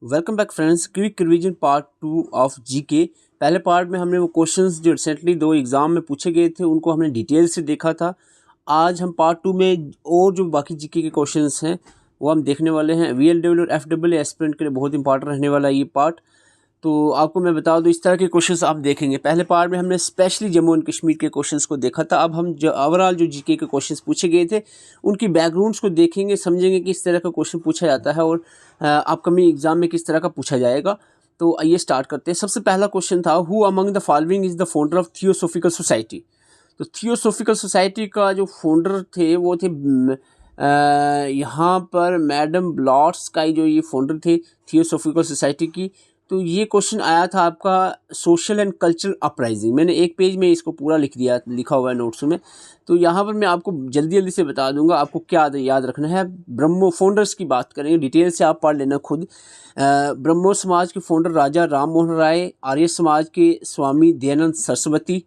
Welcome back friends. Quick revision part 2 of GK. पहले part में हमने वो क्वेश्चंस जो रिसेंटली 2 एग्ज़ाम में पूछे गए थे उनको हमने डिटेल से देखा था। आज हम पार्ट 2 में और जो बाकी जीके के क्वेश्चंस हैं वो हम देखने वाले हैं। वीएलडब्ल्यू और एफडब्ल्यू एस्पिरेंट के लिए बहुत इंपॉर्टेंट रहने वाला है ये पार्ट। तो आपको मैं बता दूं इस तरह के क्वेश्चंस आप देखेंगे। पहले पार्ट में हमने स्पेशली जम्मू एंड कश्मीर के क्वेश्चंस को देखा था। अब हम जो ओवरऑल जो जीके के क्वेश्चंस पूछे गए थे उनकी बैकग्राउंड्स को देखेंगे, समझेंगे कि इस तरह का क्वेश्चन पूछा जाता है और अपकमिंग एग्जाम में किस तरह का पूछा जाएगा। तो आइए स्टार्ट करते हैं। सबसे पहला क्वेश्चन था, who among the following is the founder of theosophical society. तो थियोसॉफिकल सोसाइटी का जो फाउंडर थे वो थे यहाँ पर मैडम ब्लॉट्स का जो ये फाउंडर थे थियोसॉफिकल सोसाइटी की। तो ये क्वेश्चन आया था आपका सोशल एंड कल्चरल अपराइजिंग। मैंने एक पेज में इसको पूरा लिखा हुआ है नोट्स में। तो यहाँ पर मैं आपको जल्दी जल्दी से बता दूंगा आपको क्या याद रखना है। ब्रह्मो फाउंडर्स की बात करेंगे, डिटेल से आप पढ़ लेना खुद। ब्रह्मो समाज के फाउंडर राजा राम मोहन राय, आर्य समाज के स्वामी दयानंद सरस्वती,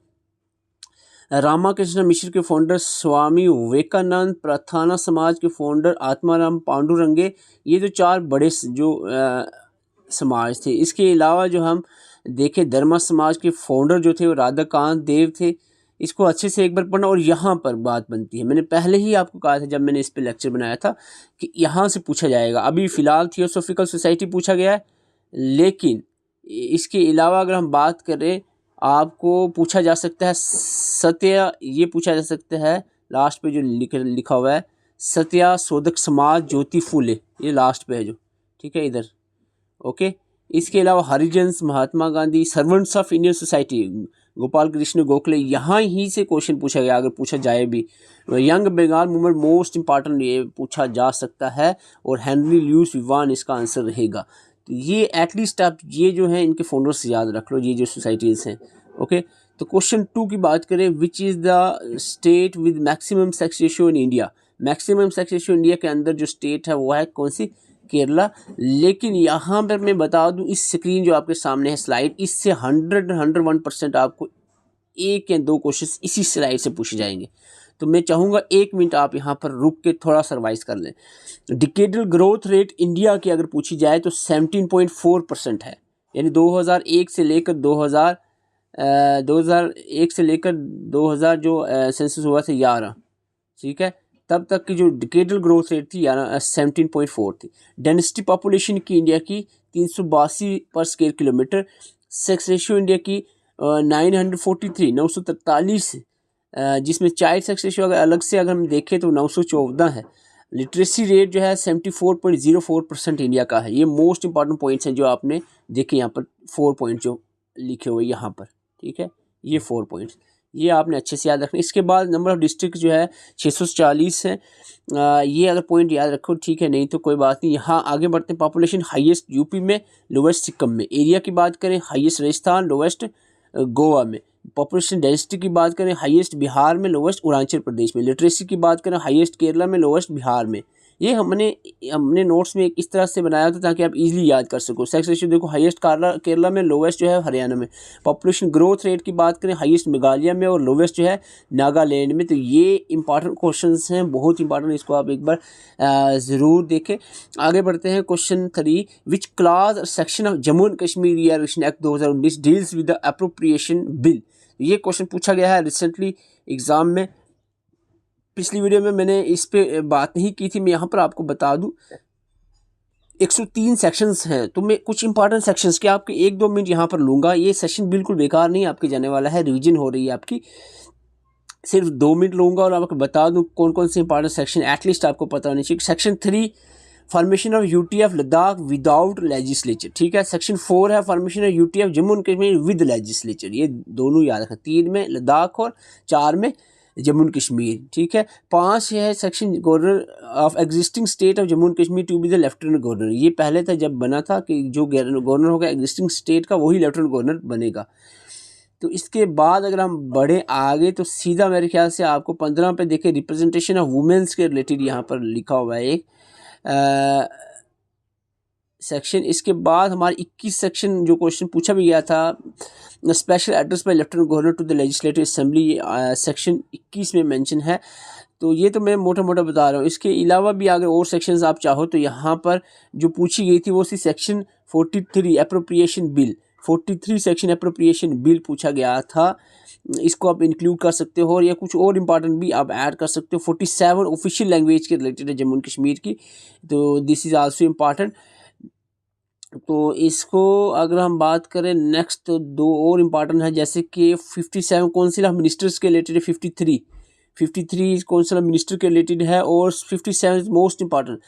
रामाकृष्ण मिश्र के फाउंडर स्वामी विवेकानंद, प्रार्थना समाज के फाउंडर आत्माराम पांडुरंगे। ये जो 4 बड़े जो समाज थे। इसके अलावा जो हम देखें धर्मा समाज के फाउंडर जो थे वो राधाकांत देव थे। इसको अच्छे से एक बार पढ़ना। और यहाँ पर बात बनती है, मैंने पहले ही आपको कहा था जब मैंने इस पे लेक्चर बनाया था कि यहाँ से पूछा जाएगा। अभी फ़िलहाल थियोसॉफिकल सोसाइटी पूछा गया है, लेकिन इसके अलावा अगर हम बात करें आपको पूछा जा सकता है सत्या, ये पूछा जा सकता है लास्ट पे जो लिखा हुआ है सत्या शोधक समाज ज्योति फूले, ये लास्ट पे है जो, ठीक है इधर, ओके। इसके अलावा Harijans, Mahatma Gandhi, servants of Indian society, Gopal Krishna Gokhale, यहाँ ही से क्वेश्चन पूछा गया अगर पूछा जाए भी। Young Bengal movement most important ये पूछा जा सकता है। और हेनरी ल्यूइस विवान इसका आंसर रहेगा। तो ये एटलीस्ट आप ये जो है इनके फाउंडर्स से याद रख लो, ये जो सोसाइटीज़ हैं, ओके। तो क्वेश्चन 2 की बात करें, which is the state with maximum sex ratio in India. Maximum sex ratio India के अंदर जो स्टेट है वो है कौन सी? केरला। लेकिन यहाँ पर मैं बता दूँ, इस स्क्रीन जो आपके सामने है स्लाइड, इससे 101% आपको 1 या 2 क्वेश्चन इसी स्लाइड से पूछे जाएंगे। तो मैं चाहूँगा 1 मिनट आप यहाँ पर रुक के थोड़ा सा रिवाइज कर लें। डिकेडल ग्रोथ रेट इंडिया की अगर पूछी जाए तो 17.4% है। यानी 2001 से लेकर 2001 से लेकर 2000 जो सेंसस हुआ था 11, ठीक है, तब तक की जो डिकेडल ग्रोथ रेट थी 17.4 थी। डेंसिटी पॉपुलेशन की इंडिया की 382 पर square kilometre. Sex ratio India की 943 जिसमें चाइल्ड सेक्स रेशियो अगर अलग से अगर हम देखें तो 914 है। लिटरेसी रेट जो है 74.04% इंडिया का है। ये मोस्ट इंपॉर्टेंट पॉइंट्स हैं जो आपने देखे यहाँ पर 4 पॉइंट जो लिखे हुए यहाँ पर, ठीक है, ये 4 पॉइंट्स ये आपने अच्छे से याद रखना। इसके बाद नंबर ऑफ डिस्ट्रिक्ट जो है 640 है। ये अगर पॉइंट याद रखो ठीक है, नहीं तो कोई बात नहीं। यहाँ आगे बढ़ते हैं। पॉपुलेशन हाईएस्ट यूपी में, लोवेस्ट सिक्किम में। एरिया की बात करें हाईएस्ट राजस्थान, लोवेस्ट गोवा में। पॉपुलेशन डेंसिटी की बात करें हाईएस्ट बिहार में, लोवेस्ट अरुणाचल प्रदेश में। लिटरेसी की बात करें हाईएस्ट केरला में, लोवेस्ट बिहार में। ये हमने नोट्स में इस तरह से बनाया था ताकि आप इजीली याद कर सको। सेक्स रेशियो देखो हाईएस्ट केरला में, लोवेस्ट जो है हरियाणा में। पॉपुलेशन ग्रोथ रेट की बात करें हाईएस्ट मेघालय में और लोवेस्ट जो है नागालैंड में। तो ये इंपॉर्टेंट क्वेश्चंस हैं, बहुत इंपॉर्टेंट, इसको आप एक बार ज़रूर देखें। आगे बढ़ते हैं। Question 3, which class section of Jammu and Kashmir reservation act 2019 deals with the appropriation bill. ये क्वेश्चन पूछा गया है रिसेंटली एग्जाम में। पिछली वीडियो में मैंने इस पे बात नहीं की थी, मैं यहाँ पर आपको बता दूँ 103 सेक्शंस हैं। तो मैं कुछ इंपॉर्टेंट सेक्शंस के आपके 1-2 मिनट यहाँ पर लूँगा। ये सेशन बिल्कुल बेकार नहीं आपके जाने वाला है, रिवीजन हो रही है आपकी। सिर्फ 2 मिनट लूँगा और आपको बता दूँ कौन कौन से इंपॉर्टेंट सेक्शन एटलीस्ट आपको पता होनी चाहिए। Section 3, formation of UTF Ladakh without legislature, ठीक है। सेक्शन 4 है formation of UTF Jammu and Kashmir with legislature. ये दोनों याद रखें, 3 में लद्दाख और 4 में जम्मू एंड कश्मीर, ठीक है। 5 है section governor of existing state of Jammu and Kashmir to be the lieutenant governor. ये पहले था जब बना था कि जो गवर्नर होगा एग्जिस्टिंग स्टेट का वही लेफ्टिनेंट गवर्नर बनेगा। तो इसके बाद अगर हम बढ़े आगे तो सीधा मेरे ख्याल से आपको 15 पे देखें रिप्रेजेंटेशन ऑफ वुमेन्स के रिलेटेड यहाँ पर लिखा हुआ है एक सेक्शन। इसके बाद हमारे 21 सेक्शन जो क्वेश्चन पूछा भी गया था, special address by lieutenant governor to the legislative assembly, section 21 में मेंशन है। तो ये तो मैं मोटा मोटा बता रहा हूँ। इसके अलावा भी अगर और सेक्शंस आप चाहो तो यहाँ पर जो पूछी गई थी वो सी section 43 appropriation bill, 43 section appropriation bill पूछा गया था। इसको आप इंक्लूड कर सकते हो, और या कुछ और इम्पॉर्टेंट भी आप ऐड कर सकते हो। 47 ऑफिशियल लैंग्वेज के रिलेटेड है जम्मू एंड कश्मीर की, तो दिस इज़ आल्सो इम्पॉर्टेंट। तो इसको अगर हम बात करें नेक्स्ट, तो दो और इम्पॉर्टेंट है, जैसे कि 57 काउंसिल ऑफ मिनिस्टर्स के रिलेटेड है, 53 काउंसिल ऑफ मिनिस्टर के रिलेटेड है, और 57 most important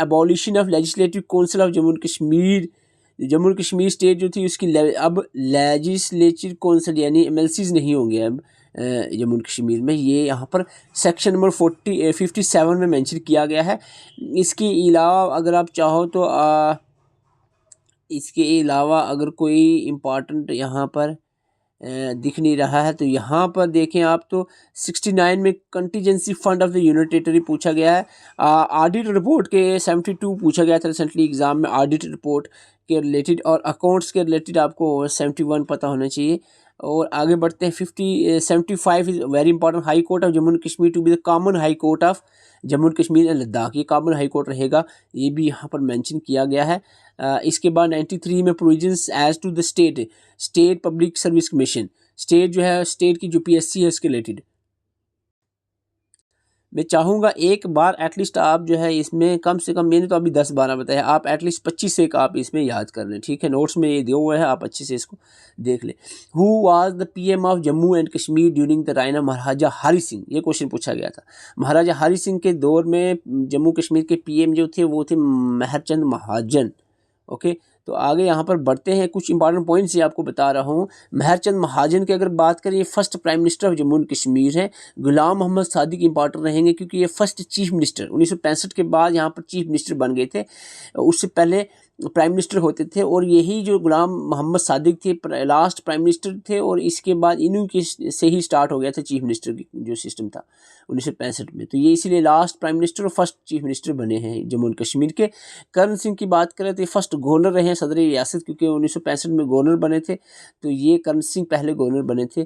abolition of legislative council of Jammu and Kashmir. Jammu and Kashmir state जो थी उसकी अब लेजिस्लेटिव काउंसिल यानी MLCs नहीं होंगे अब जम्मू एंड कश्मीर में। ये यहाँ पर सेक्शन नंबर 57 में मेंशन किया गया है। इसके अलावा अगर आप चाहो तो इसके अलावा अगर कोई इम्पॉर्टेंट यहाँ पर दिख नहीं रहा है, तो यहाँ पर देखें आप तो 69 में contingency fund of the union territory पूछा गया है। ऑडिट रिपोर्ट के 72 पूछा गया था रिसेंटली एग्जाम में, ऑडिट रिपोर्ट के रिलेटेड, और अकाउंट्स के रिलेटेड आपको 71 पता होना चाहिए। और आगे बढ़ते हैं 75 is very important, high court of Jammu and Kashmir to be the common high court of Jammu and Kashmir and Ladakh, ये कॉमन हाई कोर्ट रहेगा, ये भी यहाँ पर मेंशन किया गया है। इसके बाद 93 में provisions as to the state public service commission, state जो है स्टेट की जो PSC है उसके रिलेटेड। मैं चाहूँगा एक बार एटलीस्ट आप जो है इसमें कम से कम, मैंने तो अभी 10-12 बताया, आप एटलीस्ट 25 एक आप इसमें याद कर लें, ठीक है। नोट्स में ये दिया हुआ है, आप अच्छे से इसको देख लें। Who was the PM of Jammu and Kashmir during the reign Maharaja Hari Singh, ये क्वेश्चन पूछा गया था। महाराजा हरि सिंह के दौर में जम्मू कश्मीर के PM जो थे वो थे मेहरचंद महाजन। ओके, तो आगे यहाँ पर बढ़ते हैं, कुछ इंपॉर्टेंट पॉइंट्स ये आपको बता रहा हूँ। मेहरचंद महाजन की अगर बात करें, ये first prime minister of Jammu and Kashmir है। गुलाम मोहम्मद सादिक इंपॉर्टेंट रहेंगे क्योंकि ये फर्स्ट चीफ मिनिस्टर 1965 के बाद यहाँ पर चीफ मिनिस्टर बन गए थे, उससे पहले प्राइम मिनिस्टर होते थे, और यही जो गुलाम मोहम्मद सादिक थे लास्ट प्राइम मिनिस्टर थे, और इसके बाद इन्हीं के से ही स्टार्ट हो गया था चीफ मिनिस्टर की जो सिस्टम था 1965 में। तो ये इसीलिए लास्ट प्राइम मिनिस्टर और फर्स्ट चीफ मिनिस्टर बने हैं जम्मू एंड कश्मीर के। करण सिंह की बात करें तो ये फर्स्ट गवर्नर रहे हैं सदर रियासत, क्योंकि 1965 में गवर्नर बने थे, तो ये करण सिंह पहले गवर्नर बने थे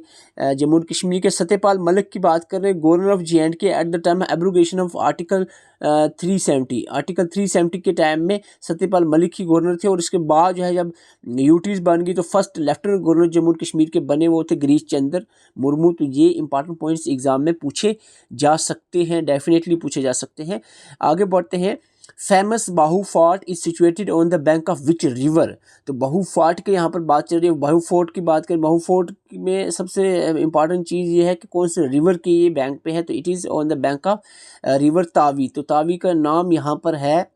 जम्मू एंड कश्मीर के। सत्यपाल मलिक की बात करें, governor of JNK at the time abrogation of article 370 के टाइम में सत्यपाल मलिक ही गवर्नर थे, और इसके बाद जो है जब यूटीज बन गई तो first lieutenant governor Jammu and Kashmir के बने वो थे गिरीश चंद्र मुर्मू। तो ये इंपॉर्टेंट पॉइंट्स एग्जाम में पूछे जा सकते हैं, डेफिनेटली पूछे जा सकते हैं। आगे बढ़ते हैं। Famous Bahu fort is situated on the bank of which river, तो बाहू फोर्ट के यहाँ पर बात चल रही है। बाहू फोर्ट की बात करें, बाहू फोर्ट में सबसे इंपॉर्टेंट चीज़ ये है कि कौन से रिवर के ये बैंक पे है, तो it is on the bank of river Tawi. तो तावी का नाम यहाँ पर है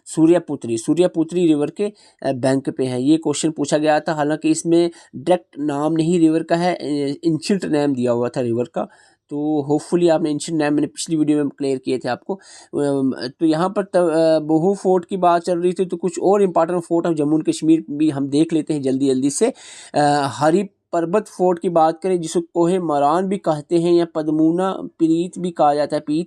सूर्यपुत्री रिवर के बैंक पे है। ये क्वेश्चन पूछा गया था, हालांकि इसमें डायरेक्ट नाम नहीं रिवर का है, एंशिएंट नेम दिया हुआ था रिवर का, तो होपफुली आपने एंशिएंट नेम मैंने पिछली वीडियो में क्लियर किए थे आपको। तो यहाँ पर बहू फोर्ट की बात चल रही थी, तो कुछ और important fort of Jammu and Kashmir भी हम देख लेते हैं जल्दी जल्दी से। हरी पर्वत फोर्ट की बात करें, जिसको कोहे मरान भी कहते हैं या पदमुना पीत भी कहा जाता है, पीत,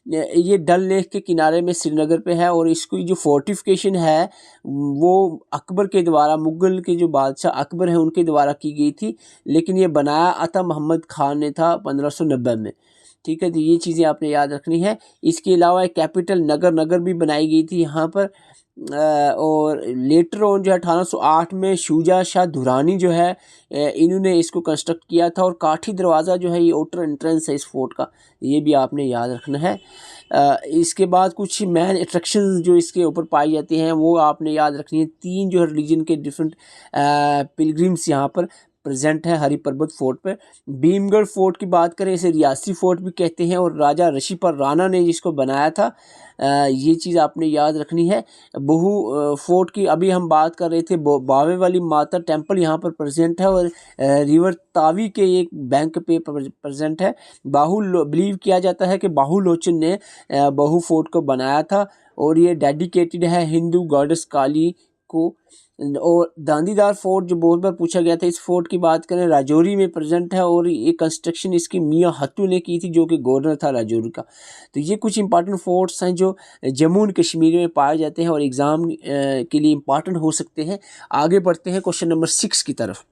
ये डल लेक के किनारे में श्रीनगर पे है, और इसको जो फोर्टिफिकेशन है वो अकबर के द्वारा, मुगल के जो बादशाह अकबर हैं उनके द्वारा की गई थी, लेकिन ये बनाया अता मोहम्मद खान ने था 1590 में, ठीक है। तो ये चीज़ें आपने याद रखनी है। इसके अलावा एक कैपिटल नगर भी बनाई गई थी यहाँ पर, और लेटर ऑन जो है 1808 में शुजा शाह दुरानी जो है इन्होंने इसको कंस्ट्रक्ट किया था, और काठी दरवाज़ा जो है ये आउटर एंट्रेंस है इस फोर्ट का, ये भी आपने याद रखना है। इसके बाद कुछ मैन अट्रैक्शंस जो इसके ऊपर पाई जाती हैं वो आपने याद रखनी है। 3 जो है रिलीजन के डिफरेंट पिलग्रिम्स यहाँ पर प्रेजेंट है हरी पर्वत फोर्ट पर। भीमगढ़ फोर्ट की बात करें, इसे रियासी फोर्ट भी कहते हैं, और राजा ऋषिपर राणा ने जिसको बनाया था, ये चीज़ आपने याद रखनी है। बहू फोर्ट की अभी हम बात कर रहे थे, बावे वाली माता टेम्पल यहाँ पर प्रेजेंट है, और रिवर तावी के एक बैंक पे प्रेजेंट है। बिलीव किया जाता है कि बाहू लोचन ने बहू फोर्ट को बनाया था, और ये डेडिकेटेड है हिंदू गॉडेस काली को। और दांदीदार फोर्ट जो बहुत बार पूछा गया था, इस फोर्ट की बात करें राजौरी में प्रेजेंट है, और ये कंस्ट्रक्शन इसकी मियाँ हत्तू ने की थी जो कि गवर्नर था राजौरी का। तो ये कुछ इंपॉर्टेंट फोर्ट्स हैं जो जम्मू एंड कश्मीर में पाए जाते हैं और एग्ज़ाम के लिए इंपॉर्टेंट हो सकते हैं। आगे बढ़ते हैं क्वेश्चन नंबर 6 की तरफ।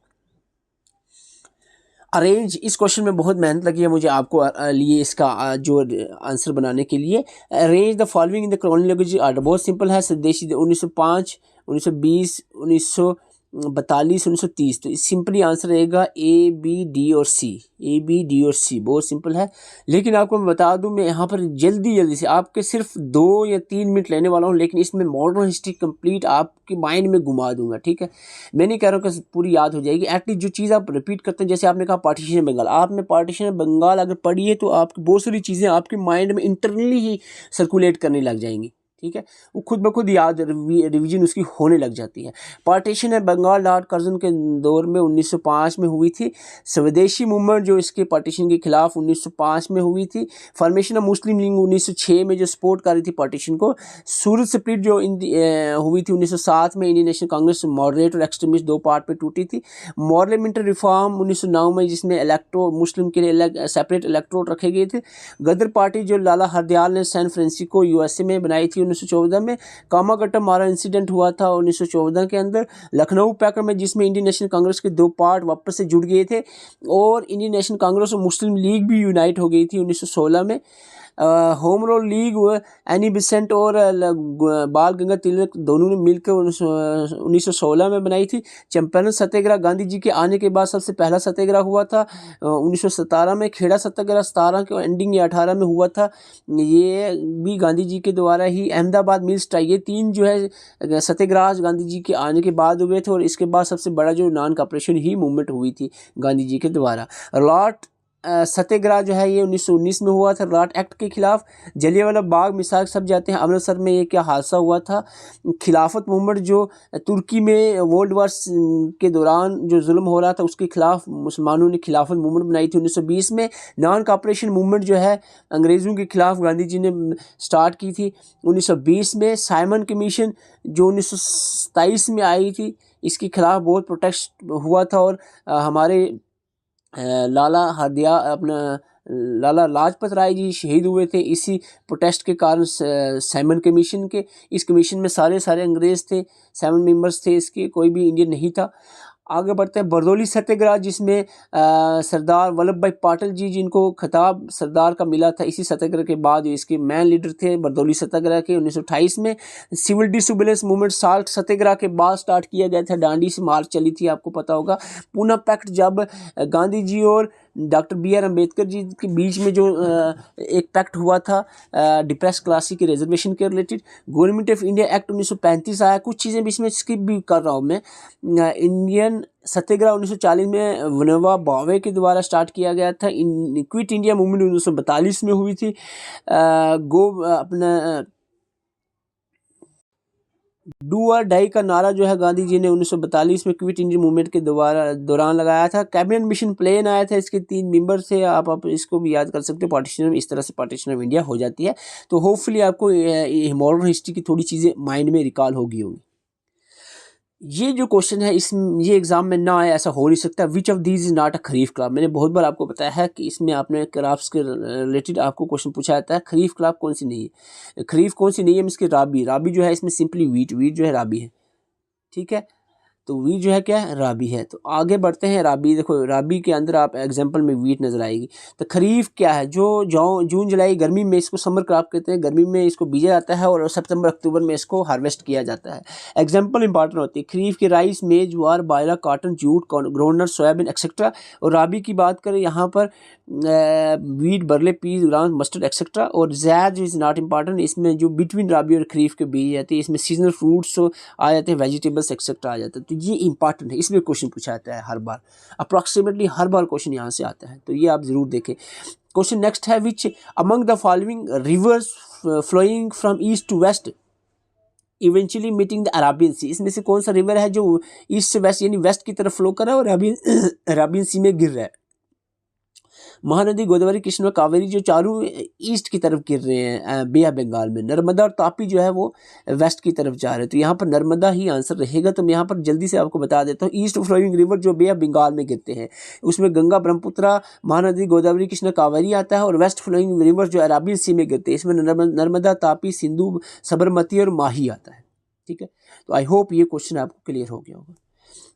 अरेंज, इस क्वेश्चन में बहुत मेहनत लगी है मुझे आपको लिए इसका जो आंसर बनाने के लिए। Arrange the following in the chronological order, बहुत सिंपल है। स्वदेशी 1905, 1920, 1942, 1930। तो सिंपली आंसर रहेगा ए बी डी और सी, ए बी डी और सी, बहुत सिंपल है। लेकिन आपको मैं बता दूं, मैं यहाँ पर जल्दी से आपके सिर्फ 2 या 3 मिनट लेने वाला हूँ, लेकिन इसमें मॉडर्न हिस्ट्री कंप्लीट आपके माइंड में घुमा दूंगा, ठीक है। मैं नहीं कह रहा हूँ कि पूरी याद हो जाएगी, एटलीस्ट जो चीज़ आप रिपीट करते हैं, जैसे आपने कहा पार्टीशन बंगाल, आपने पार्टीशन बंगाल अगर पढ़ी है तो आपकी बहुत सारी चीज़ें आपके माइंड में इंटरनली ही सर्कुलेट करने लग जाएंगी, ठीक है। वो खुद ब खुद याद रिवीजन उसकी होने लग जाती है। पार्टीशन है बंगाल लॉर्ड कर्जन के दौर में 1905 में हुई थी। स्वदेशी मूवमेंट जो इसके पार्टीशन के खिलाफ 1905 में हुई थी। फॉर्मेशन ऑफ मुस्लिम लीग 1906 में जो सपोर्ट कर रही थी पार्टीशन को। सूरत स्प्लिट जो हुई थी 1907 में, इंडियन नेशनल कांग्रेस मॉडरेट और एक्सट्रीमिस्ट 2 पार्ट पे टूटी थी। पार्लियामेंट्री रिफॉर्म 1909 में, जिसमें मुस्लिम के लिए सेपरेट इलेक्टोरेट रखे गए थे। गदर पार्टी जो लाला हरदयाल ने सैन फ्रांसिस्को यूएसए में बनाई थी 1914 में। कामागट्टा मारा इंसिडेंट हुआ था 1914 के अंदर। लखनऊ पैक्ट में, जिसमें इंडियन नेशनल कांग्रेस के 2 पार्ट वापस से जुड़ गए थे, और इंडियन नेशनल कांग्रेस और मुस्लिम लीग भी यूनाइट हो गई थी 1916 में। Home rule league any Besant और बाल गंगाधर तिलक दोनों ने मिलकर 1916 में बनाई थी। चंपारण सत्याग्रह गांधी जी के आने के बाद सबसे पहला सत्याग्रह हुआ था 1917 में। खेड़ा सत्याग्रह 17 के एंडिंग या 18 में हुआ था, ये भी गांधी जी के द्वारा ही। अहमदाबाद मिल स्ट्राइक, ये 3 जो है सत्याग्रह गांधी जी के आने के बाद हुए थे, और इसके बाद सबसे बड़ा जो नॉन कॉपरेशन ही मूवमेंट हुई थी गांधी जी के द्वारा। लॉर्ड सत्याग्रह जो है ये 1919 में हुआ था लॉर्ड एक्ट के खिलाफ। जलियांवाला बाग मिसाल सब जाते हैं अमृतसर में, ये क्या हादसा हुआ था। खिलाफत मूवमेंट जो तुर्की में वर्ल्ड वार के दौरान जो जुल्म हो रहा था उसके खिलाफ मुसलमानों ने खिलाफत मूवमेंट बनाई थी 1920 में। नॉन कॉपरेशन मूवमेंट जो है अंग्रेज़ों के खिलाफ गांधी जी ने स्टार्ट की थी 1920 में। साइमन कमीशन जो 1927 में आई थी, इसके खिलाफ बहुत प्रोटेस्ट हुआ था, और हमारे लाला लाजपत राय जी शहीद हुए थे इसी प्रोटेस्ट के कारण। साइमन कमीशन के, इस कमीशन में सारे अंग्रेज़ थे, 7 मेंबर्स थे इसके, कोई भी इंडियन नहीं था। आगे बढ़ते हैं। बरदौली सत्याग्रह, जिसमें सरदार वल्लभ भाई पाटिल जी, जिनको खिताब सरदार का मिला था इसी सत्याग्रह के बाद, इसके मेन लीडर थे बरदौली सत्याग्रह के 1928 में। सिविल डिसोबीडियंस मूवमेंट साल्ट सत्याग्रह के बाद स्टार्ट किया गया था, डांडी से मार्च चली थी, आपको पता होगा। पूना पैक्ट, जब गांधी जी और डॉक्टर BR अम्बेडकर जी के बीच में जो एक पैक्ट हुआ था डिप्रेस क्लासी के रिजर्वेशन के related. Government of India act 1935 आया। कुछ चीज़ें भी इसमें स्किप भी कर रहा हूँ मैं। इंडियन सत्याग्रह 1940 में विनोबा भावे के द्वारा स्टार्ट किया गया था। क्विट इंडिया मूवमेंट 1942 में हुई थी। डू और डाई का नारा जो है गांधी जी ने 1942 में क्विट इंडिया मूवमेंट के दौरान लगाया था। कैबिनेट मिशन प्लेन आया था, इसके 3 मेंबर थे। आप इसको भी याद कर सकते हो। पार्टीशन, इस तरह से पार्टीशन ऑफ इंडिया हो जाती है। तो होपफुली आपको मॉडर्न हिस्ट्री की थोड़ी चीज़ें माइंड में रिकॉल होगी होंगी। ये जो क्वेश्चन है, ये एग्जाम में ना आए ऐसा हो नहीं सकता। Which of these is not a kharif crop. मैंने बहुत बार आपको बताया है कि इसमें आपने क्रॉप्स के रिलेटेड आपको क्वेश्चन पूछा जाता है। खरीफ क्रॉप कौन सी नहीं है, खरीफ कौन सी नहीं है, इसके राबी जो है, इसमें सिंपली वीट जो है राबी है, ठीक है। तो वीट जो है क्या है, राबी है। तो आगे बढ़ते हैं। राबी, देखो राबी के अंदर आप एग्जांपल में वीट नज़र आएगी। तो खरीफ क्या है, जो जून जुलाई गर्मी में इसको समर क्रॉप कहते हैं, गर्मी में इसको बीजा जाता है और सितंबर अक्टूबर में इसको हार्वेस्ट किया जाता है। एग्जांपल इंपॉर्टेंट होती है खरीफ के rice, maize, jowar, bajra, cotton, jute, groundnut, soybean etcetera. और राबी की बात करें यहाँ पर wheat, barley, peas, gram, mustard etcetera. और जैद इज़ नॉट इम्पॉर्टेंट, इसमें जो बिटवीन राबी और खरीफ के बीज जाती है, इसमें सीजनल फ्रूट्स आ जाते हैं, वेजिटेबल्स एक्सेट्रा आ जाते हैं। तो ये इंपॉर्टेंट है, इसमें क्वेश्चन पूछा जाता है हर बार, अप्रॉक्सीमेटली हर बार क्वेश्चन यहाँ से आता है, तो ये आप ज़रूर देखें। क्वेश्चन नेक्स्ट है, which among the following rivers flowing from east to west eventually meeting the Arabian sea. इसमें से कौन सा रिवर है जो ईस्ट से वेस्ट यानी वेस्ट की तरफ फ्लो कर रहा है और अराबियन सी में गिर रहा है। महानदी, गोदावरी, कृष्णा, कावेरी जो चारों ईस्ट की तरफ गिर रहे हैं बे ऑफ बंगाल में। नर्मदा और तापी जो है वो वेस्ट की तरफ जा रहे हैं, तो यहाँ पर नर्मदा ही आंसर रहेगा। तो मैं यहाँ पर जल्दी से आपको बता देता हूँ। ईस्ट फ्लोइंग रिवर जो बे ऑफ बंगाल में गिरते हैं, उसमें गंगा, ब्रह्मपुत्रा, महानदी, गोदावरी, कृष्णा, कावेरी आता है। और वेस्ट फ्लोइंग रिवर जो अराबियन सी में गिरते हैं, इसमें नर्मदा, तापी, सिंधु, साबरमती और माही आता है, ठीक है। तो आई होप ये क्वेश्चन आपको क्लियर हो गया होगा।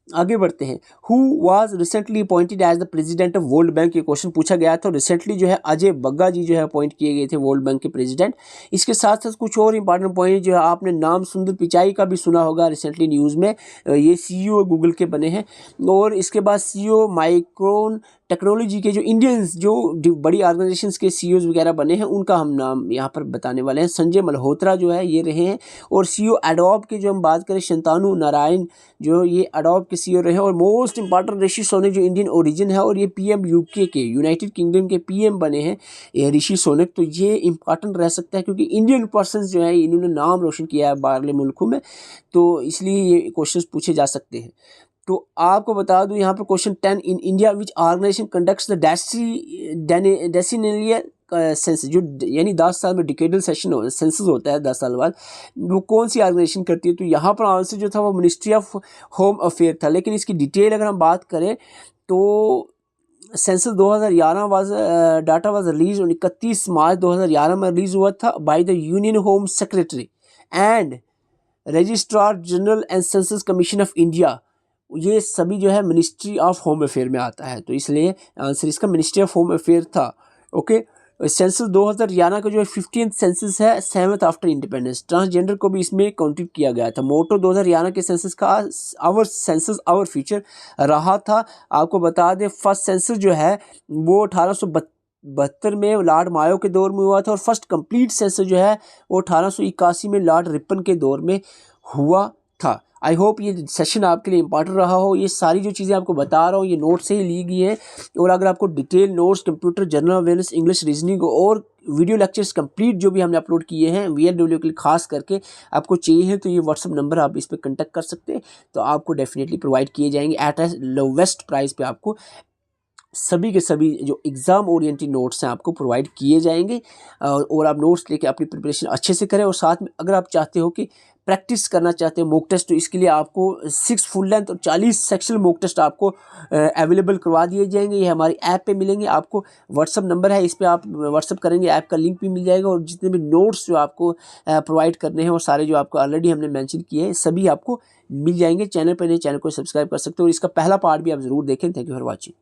आगे बढ़ते हैं। Who was recently appointed as the president of World Bank, ये क्वेश्चन पूछा गया था। रिसेंटली जो है अजय बग्गा जी जो है अपॉइंट किए गए थे वर्ल्ड बैंक के प्रेसिडेंट। इसके साथ साथ कुछ और इंपॉर्टेंट पॉइंट जो है, आपने नाम सुंदर पिचाई का भी सुना होगा रिसेंटली न्यूज़ में, ये CEO गूगल के बने हैं। और इसके बाद CEO माइक्रोन टेक्नोलॉजी के जो इंडियंस जो बड़ी ऑर्गेनाइजेशंस के CEOs वगैरह बने हैं, उनका हम नाम यहाँ पर बताने वाले हैं। संजय मल्होत्रा जो है ये रहे हैं। और CEO एडोब के जो हम बात करें, शंतनु नारायण जो ये एडोब के CEO रहे। और मोस्ट इंपॉर्टेंट ऋषि सोनक जो इंडियन ओरिजिन है, और ये PM UK के यूनाइटेड किंगडम के PM बने हैं ये ऋषि सोनक। तो ये इंपॉर्टेंट रह सकता है क्योंकि इंडियन पर्सन जो है इन्होंने नाम रोशन किया है बाहरले मुल्कों में, तो इसलिए ये क्वेश्चन पूछे जा सकते हैं। तो आपको बता दूं यहाँ पर question 10, in India which organization conducts the decennial census, जो यानी 10 साल में डिकेडल सेंसस होता है 10 साल बाद, वो कौन सी ऑर्गेनाइजेशन करती है? तो यहाँ पर आंसर जो था वो मिनिस्ट्री ऑफ होम अफेयर था। लेकिन इसकी डिटेल अगर हम बात करें तो census 2011 was data was release 31 मार्च 2011 में रिलीज हुआ था by the union home secretary and registrar general and census commission of India. ये सभी जो है मिनिस्ट्री ऑफ होम अफेयर में आता है, तो इसलिए आंसर इसका मिनिस्ट्री ऑफ होम अफेयर था। ओके, सेंसस 2011 का जो है 15th सेंसस है, 7th आफ्टर इंडिपेंडेंस। ट्रांसजेंडर को भी इसमें काउंटेड किया गया था। मोटो 2011 के सेंसस का आवर सेंसस आवर फ्यूचर रहा था। आपको बता दें फर्स्ट सेंसस जो है वो 1872 में लॉर्ड मायो के दौर में हुआ था, और फर्स्ट कंप्लीट सेंसस जो है वो 1881 में लॉर्ड रिपन के दौर में हुआ था। आई होप ये सेशन आपके लिए इंपॉर्टेंट रहा हो। ये सारी जो चीज़ें आपको बता रहा हूँ ये नोट से ही ली गई हैं, और अगर आपको detail notes computer general awareness English reasoning और वीडियो लेक्चर्स कंप्लीट जो भी हमने अपलोड किए हैं VLW के लिए खास करके आपको चाहिए हैं, तो ये व्हाट्सअप नंबर आप इस पर कॉन्टैक्ट कर सकते हैं, तो आपको डेफिनेटली प्रोवाइड किए जाएंगे एट ए लोवेस्ट प्राइस पे। आपको सभी के सभी जो एग्ज़ाम ओरिएंटेड नोट्स हैं आपको प्रोवाइड किए जाएंगे, और आप नोट्स लेके अपनी प्रिपरेशन अच्छे से करें। और साथ में अगर आप चाहते हो कि प्रैक्टिस करना चाहते हैं मॉक टेस्ट, तो इसके लिए आपको 6 फुल लेंथ और 40 सेक्शनल मॉक टेस्ट आपको अवेलेबल करवा दिए जाएंगे। ये हमारी ऐप पे मिलेंगे। आपको व्हाट्सअप नंबर है, इस पर आप व्हाट्सअप करेंगे, ऐप का लिंक भी मिल जाएगा, और जितने भी नोट्स जो आपको प्रोवाइड करने हैं और सारे जो आपको ऑलरेडी हमने मेंशन किए हैं सभी आपको मिल जाएंगे। चैनल पर नहीं, चैनल को सब्सक्राइब कर सकते हो, और इसका पहला पार्ट भी आप ज़रूर देखें। Thank you for watching.